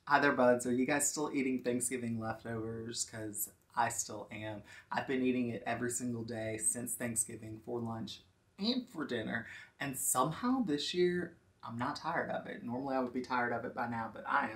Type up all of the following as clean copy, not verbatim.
Hi there, buds. Are you guys still eating Thanksgiving leftovers? Because I still am. I've been eating it every single day since Thanksgiving for lunch and for dinner. And somehow this year, I'm not tired of it. Normally I would be tired of it by now, but I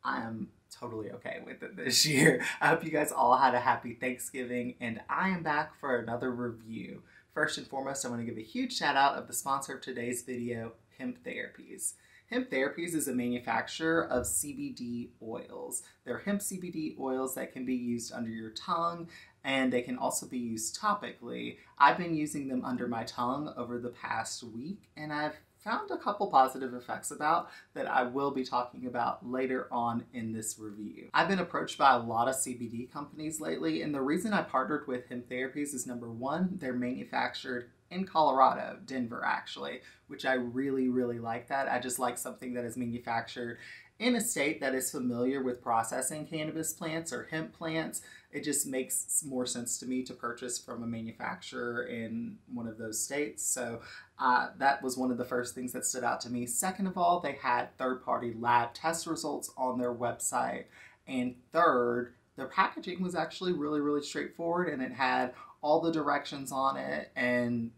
am totally okay with it this year. I hope you guys all had a happy Thanksgiving, and I am back for another review. First and foremost, I want to give a huge shout out of the sponsor of today's video, Hemp Therapies. Hemp Therapies is a manufacturer of CBD oils. They're hemp CBD oils that can be used under your tongue, and they can also be used topically. I've been using them under my tongue over the past week, and I've found a couple positive effects about that I will be talking about later on in this review. I've been approached by a lot of CBD companies lately, and the reason I partnered with Hemp Therapies is number one, they're manufactured in Colorado, Denver actually, which I really like that. I just like something that is manufactured in a state that is familiar with processing cannabis plants or hemp plants. It just makes more sense to me to purchase from a manufacturer in one of those states. So that was one of the first things that stood out to me. Second of all, they had third-party lab test results on their website. And third, their packaging was actually really straightforward, and it had all the directions on it, and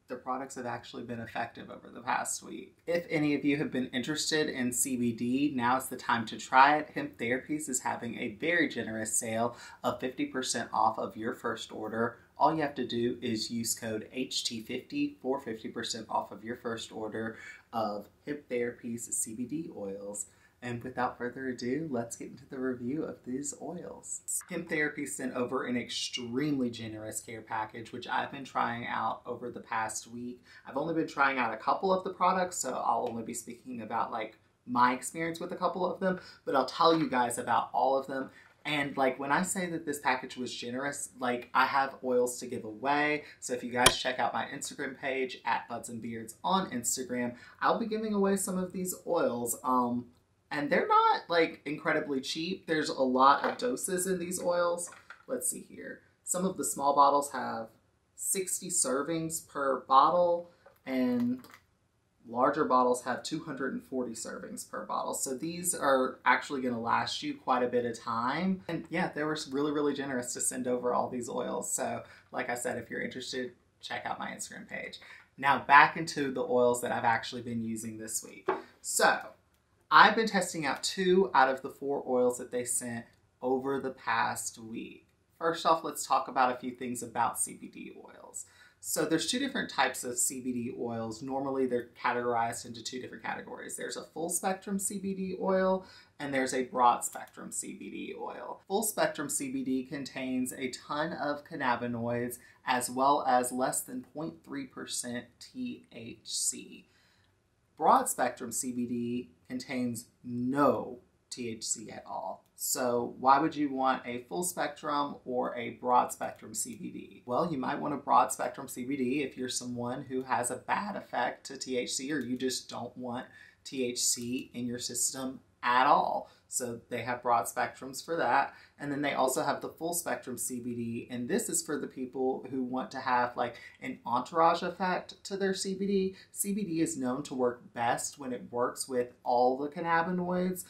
the products have actually been effective over the past week. If any of you have been interested in CBD, now is the time to try it. Hemp Therapies is having a very generous sale of 50% off of your first order. All you have to do is use code HT50 for 50% off of your first order of Hemp Therapies CBD oils. And without further ado, let's get into the review of these oils. Hemp Therapy sent over an extremely generous care package, which I've been trying out over the past week. I've only been trying out a couple of the products, so I'll only be speaking about like my experience with a couple of them, but I'll tell you guys about all of them. And like when I say that this package was generous, like I have oils to give away. So if you guys check out my Instagram page at Budznbeardz on Instagram, I'll be giving away some of these oils. And they're not like incredibly cheap. There's a lot of doses in these oils. Let's see here. Some of the small bottles have 60 servings per bottle, and larger bottles have 240 servings per bottle. So these are actually gonna last you quite a bit of time. And yeah, they were really generous to send over all these oils. So like I said, if you're interested, check out my Instagram page. Now back into the oils that I've actually been using this week. So I've been testing out 2 out of the 4 oils that they sent over the past week. First off, let's talk about a few things about CBD oils. So there's 2 different types of CBD oils. Normally they're categorized into 2 different categories. There's a full spectrum CBD oil and there's a broad spectrum CBD oil. Full spectrum CBD contains a ton of cannabinoids as well as less than 0.3% THC. Broad spectrum CBD contains no THC at all. So why would you want a full spectrum or a broad spectrum CBD? Well, you might want a broad spectrum CBD if you're someone who has a bad effect to THC, or you just don't want THC in your system at all. So they have broad spectrums for that. And then they also have the full spectrum CBD. And this is for the people who want to have like an entourage effect to their CBD. CBD is known to work best when it works with all the cannabinoids,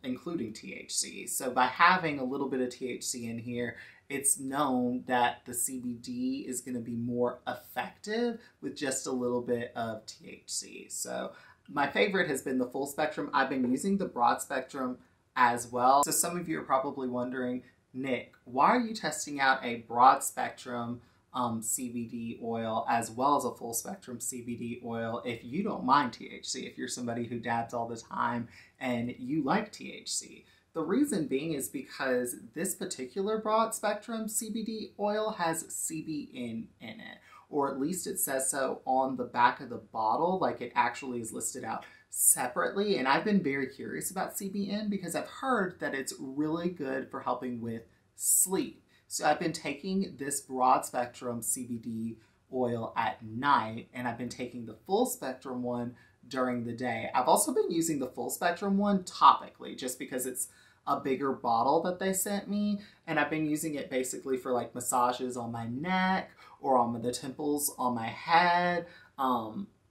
including THC. So by having a little bit of THC in here, it's known that the CBD is going to be more effective with just a little bit of THC. So my favorite has been the full spectrum. I've been using the broad spectrum as well. So some of you are probably wondering, Nick, why are you testing out a broad spectrum CBD oil as well as a full spectrum CBD oil if you don't mind THC, if you're somebody who dabs all the time and you like THC? The reason being is because this particular broad spectrum CBD oil has CBN in it, or at least it says so on the back of the bottle, like it actually is listed out separately. And I've been very curious about CBN because I've heard that it's really good for helping with sleep. So I've been taking this broad spectrum CBD oil at night, and I've been taking the full spectrum one during the day. I've also been using the full spectrum one topically just because it's a bigger bottle that they sent me, and I've been using it basically for like massages on my neck or on the temples on my head.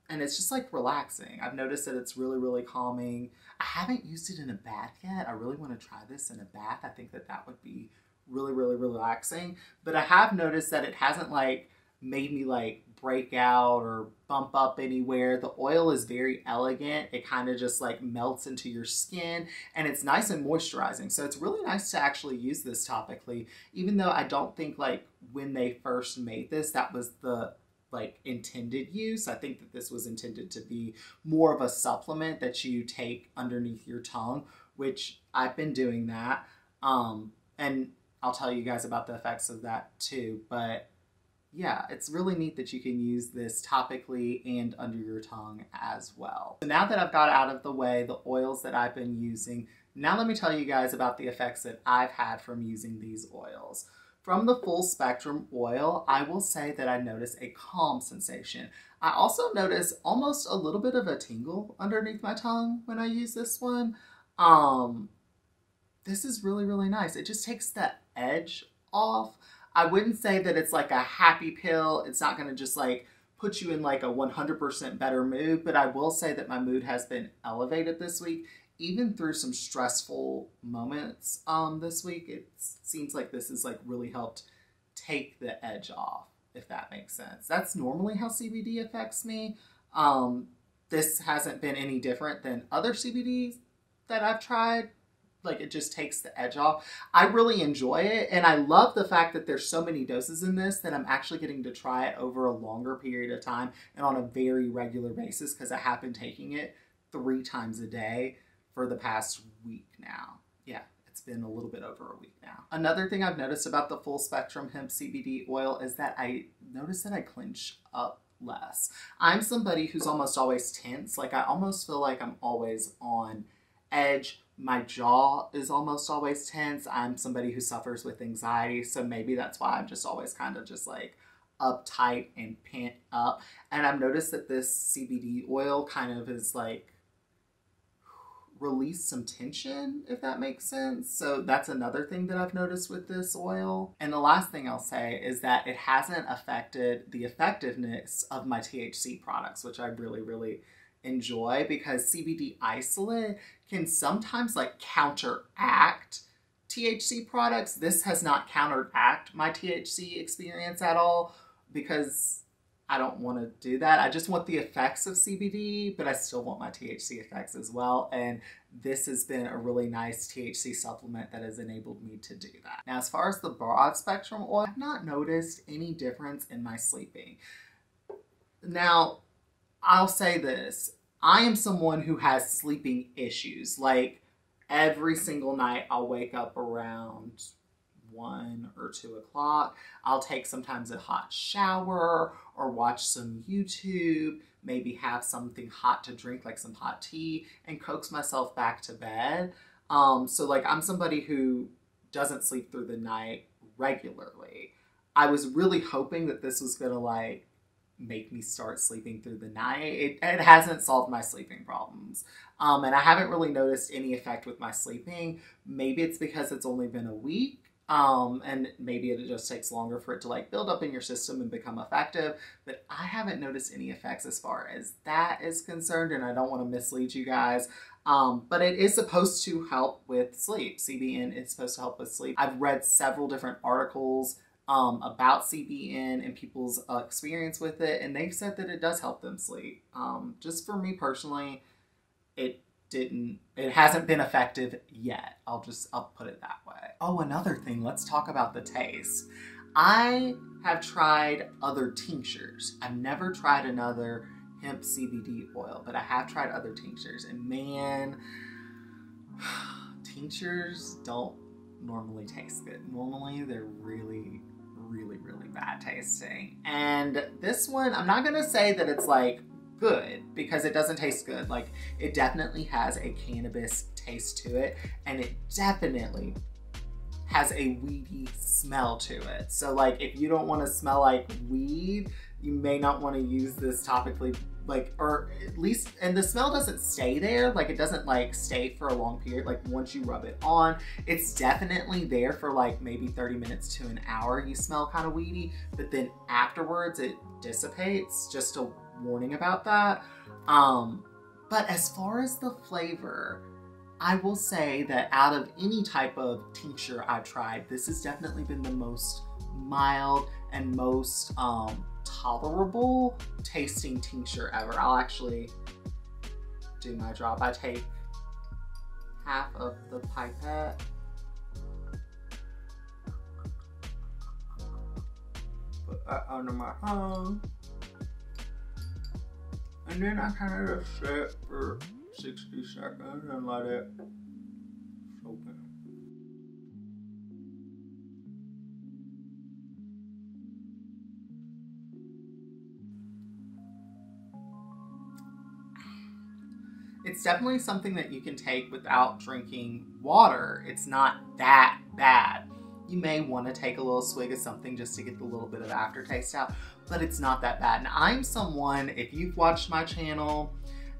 and it's just like relaxing. I've noticed that it's really, really calming. I haven't used it in a bath yet. I really want to try this in a bath. I think that that would be really, really relaxing. But I have noticed that it hasn't like made me like break out or bump up anywhere. The oil is very elegant. It kind of just like melts into your skin, and it's nice and moisturizing. So it's really nice to actually use this topically, even though I don't think like when they first made this, that was the like intended use. I think that this was intended to be more of a supplement that you take underneath your tongue, which I've been doing that. And I'll tell you guys about the effects of that too. But yeah, it's really neat that you can use this topically and under your tongue as well. So now that I've got out of the way the oils that I've been using, now let me tell you guys about the effects that I've had from using these oils. From the full spectrum oil, I will say that I notice a calm sensation. I also notice almost a little bit of a tingle underneath my tongue when I use this one. This is really, really nice. It just takes the edge off. I wouldn't say that it's like a happy pill. It's not going to just like put you in like a 100% better mood, but I will say that my mood has been elevated this week, even through some stressful moments this week. It seems like this has like really helped take the edge off, if that makes sense. That's normally how CBD affects me. This hasn't been any different than other CBDs that I've tried. Like, it just takes the edge off. I really enjoy it, and I love the fact that there's so many doses in this that I'm actually getting to try it over a longer period of time and on a very regular basis, because I have been taking it 3 times a day for the past week now. Yeah, it's been a little bit over a week now. Another thing I've noticed about the full spectrum hemp CBD oil is that I notice that I clench up less. I'm somebody who's almost always tense. Like, I almost feel like I'm always on edge. My jaw is almost always tense. I'm somebody who suffers with anxiety, so maybe that's why I'm just always kind of just like uptight and pent up. And I've noticed that this CBD oil kind of is like release some tension, if that makes sense. So that's another thing that I've noticed with this oil. And the last thing I'll say is that it hasn't affected the effectiveness of my THC products, which I really, really enjoy, because CBD isolate can sometimes like counteract THC products. This has not counteract my THC experience at all, because I don't want to do that. I just want the effects of CBD, but I still want my THC effects as well. And this has been a really nice THC supplement that has enabled me to do that. Now, as far as the broad spectrum oil, I've not noticed any difference in my sleeping. Now, I'll say this. I am someone who has sleeping issues. Like, every single night I'll wake up around 1 or 2 o'clock. I'll take sometimes a hot shower or watch some YouTube, maybe have something hot to drink, like some hot tea, and coax myself back to bed. So like, I'm somebody who doesn't sleep through the night regularly. I was really hoping that this was gonna like make me start sleeping through the night. It hasn't solved my sleeping problems. And I haven't really noticed any effect with my sleeping. Maybe it's because it's only been a week. And maybe it just takes longer for it to like build up in your system and become effective. But I haven't noticed any effects as far as that is concerned, and I don't want to mislead you guys. But it is supposed to help with sleep. CBN is supposed to help with sleep. I've read several different articles about CBN and people's experience with it, and they've said that it does help them sleep. Just for me personally, it hasn't been effective yet. I'll put it that way. Oh, another thing, let's talk about the taste. I have tried other tinctures. I've never tried another hemp CBD oil, but I have tried other tinctures, and man, tinctures don't normally taste good. Normally they're really, really, really bad tasting. And this one, I'm not gonna say that it's like good, because it doesn't taste good. Like, it definitely has a cannabis taste to it, and it definitely has a weedy smell to it. So like, if you don't want to smell like weed, you may not want to use this topically, like, or at least, and the smell doesn't stay there. Like, it doesn't like stay for a long period. Like, once you rub it on, it's definitely there for like maybe 30 minutes to an hour. You smell kind of weedy, but then afterwards it dissipates just a warning about that. But as far as the flavor, I will say that out of any type of tincture I've tried, this has definitely been the most mild and most tolerable tasting tincture ever. I'll actually do my drop. I take half of the pipette. Put that under my tongue. And then I kind of just sit for 60 seconds and let it soak in. It's definitely something that you can take without drinking water. It's not that bad. You may want to take a little swig of something just to get the little bit of aftertaste out, but it's not that bad. And I'm someone, if you've watched my channel,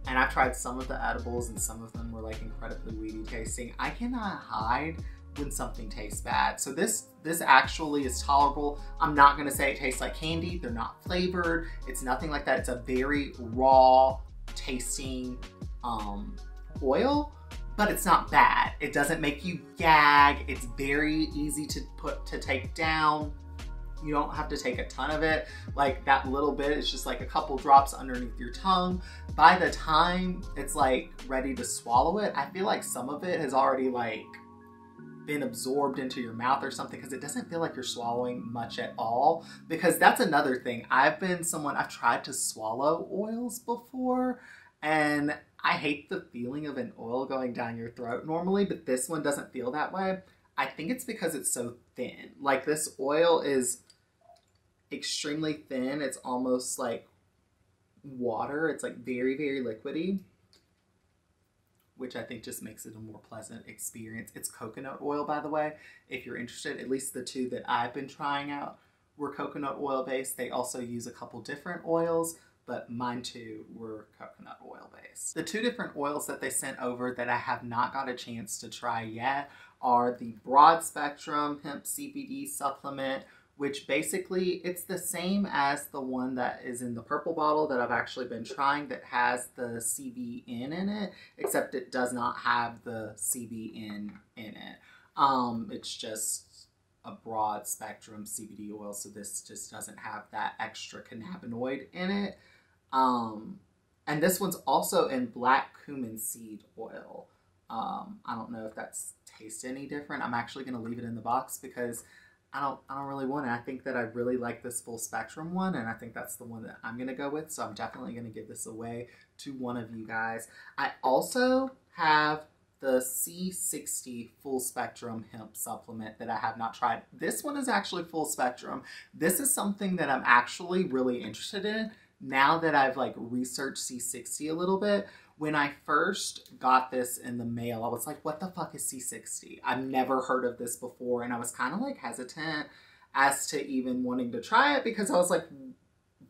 and I've tried some of the edibles and some of them were like incredibly weedy tasting, I cannot hide when something tastes bad. So this actually is tolerable. I'm not gonna say it tastes like candy. They're not flavored. It's nothing like that. It's a very raw tasting oil, but it's not bad. It doesn't make you gag. It's very easy to take down. You don't have to take a ton of it. Like that little bit is just like a couple drops underneath your tongue. By the time it's like ready to swallow it, I feel like some of it has already like been absorbed into your mouth or something, because it doesn't feel like you're swallowing much at all. Because that's another thing. I've tried to swallow oils before, and I hate the feeling of an oil going down your throat normally, but this one doesn't feel that way. I think it's because it's so thin. Like this oil is extremely thin. It's almost like water. It's like very, very liquidy, which I think just makes it a more pleasant experience. It's coconut oil, by the way, if you're interested. At least the two that I've been trying out were coconut oil based. They also use a couple different oils, but mine too were coconut oil based. The two different oils that they sent over that I have not got a chance to try yet are the broad spectrum hemp CBD supplement, which basically it's the same as the one that is in the purple bottle that I've actually been trying that has the CBN in it, except it does not have the CBN in it. It's just a broad spectrum CBD oil, so this just doesn't have that extra cannabinoid in it. And this one's also in black cumin seed oil. I don't know if that's tastes any different. I'm actually going to leave it in the box because I don't really want it. I think that I really like this full spectrum one, and I think that's the one that I'm going to go with. So I'm definitely going to give this away to one of you guys. I also have the C60 full spectrum hemp supplement that I have not tried. This one is actually full spectrum. This is something that I'm actually really interested in now that I've like researched C60 a little bit. When I first got this in the mail, I was like, what the fuck is C60? I've never heard of this before. And I was kind of like hesitant as to even wanting to try it because I was like,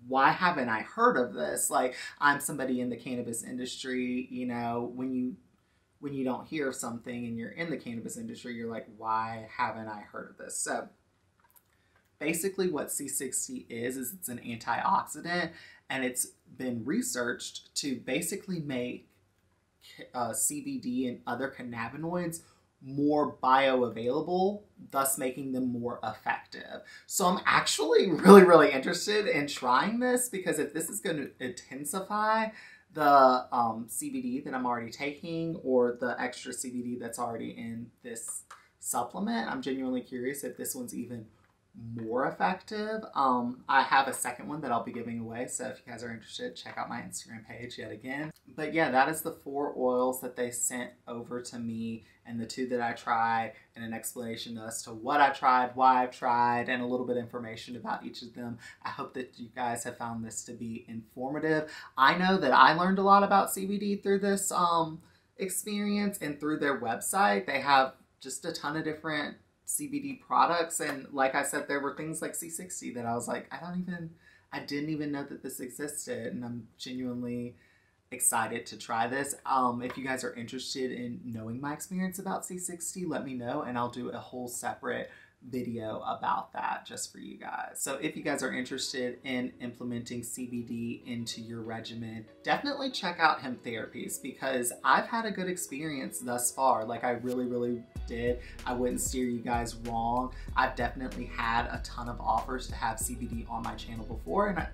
why haven't I heard of this? Like, I'm somebody in the cannabis industry, you know, when you don't hear of something and you're in the cannabis industry, you're like, why haven't I heard of this? So basically what C60 is it's an antioxidant, and it's been researched to basically make CBD and other cannabinoids more bioavailable, thus making them more effective. So I'm actually really, really interested in trying this because if this is going to intensify the CBD that I'm already taking or the extra CBD that's already in this supplement, I'm genuinely curious if this one's even more effective. I have a second one that I'll be giving away, so if you guys are interested, check out my Instagram page yet again. But yeah, that is the 4 oils that they sent over to me, and the 2 that I tried, and an explanation as to what I tried, why I've tried, and a little bit of information about each of them. I hope that you guys have found this to be informative. I know that I learned a lot about CBD through this experience and through their website. They have just a ton of different CBD products, and like I said, there were things like C60 that I was like, I didn't even know that this existed, and I'm genuinely excited to try this. If you guys are interested in knowing my experience about C60, let me know, and I'll do a whole separate video about that just for you guys. So if you guys are interested in implementing CBD into your regimen, definitely check out Hemp Therapies, because I've had a good experience thus far. Like, I really did. I wouldn't steer you guys wrong. I've definitely had a ton of offers to have CBD on my channel before, and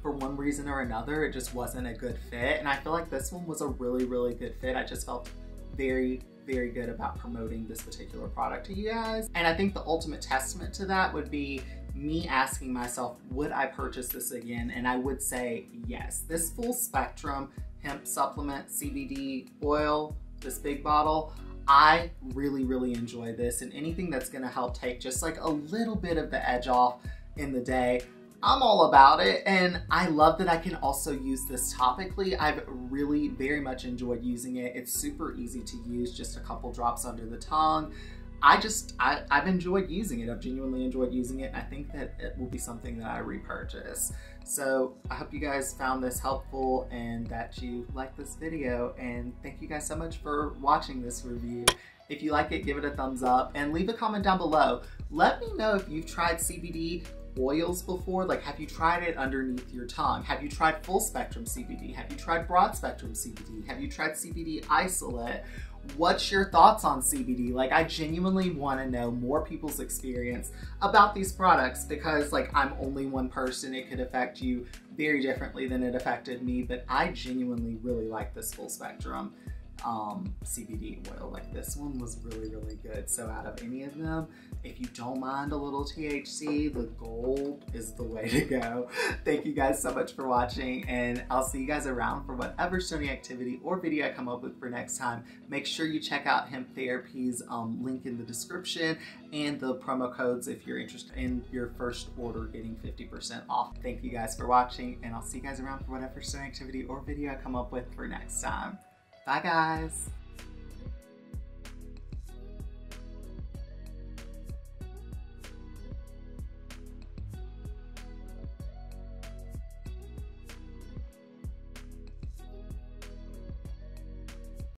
for one reason or another, it just wasn't a good fit. And I feel like this one was a really good fit. I just felt very good about promoting this particular product to you guys. And I think the ultimate testament to that would be me asking myself, would I purchase this again? And I would say yes. This full spectrum hemp supplement CBD oil, this big bottle, I really enjoy this, and anything that's gonna help take just like a little bit of the edge off in the day, I'm all about it. And I love that I can also use this topically. I've really very much enjoyed using it. It's super easy to use, just a couple drops under the tongue. I've enjoyed using it. I've genuinely enjoyed using it. And I think that it will be something that I repurchase. So I hope you guys found this helpful and that you liked this video. And thank you guys so much for watching this review. If you like it, give it a thumbs up and leave a comment down below. Let me know if you've tried CBD oils before. Like, have you tried it underneath your tongue? Have you tried full spectrum CBD? Have you tried broad spectrum CBD? Have you tried CBD isolate? What's your thoughts on CBD? Like, I genuinely want to know more people's experience about these products, because like, I'm only one person. It could affect you very differently than it affected me, but I genuinely really like this full spectrum CBD oil. Like, this one was really good. So out of any of them, if you don't mind a little THC, the gold is the way to go. Thank you guys so much for watching, and I'll see you guys around for whatever Sony activity or video I come up with for next time. Make sure you check out Hemp Therapies, link in the description, and the promo codes if you're interested in your first order getting 50% off. Thank you guys for watching, and I'll see you guys around for whatever Sony activity or video I come up with for next time. Bye guys.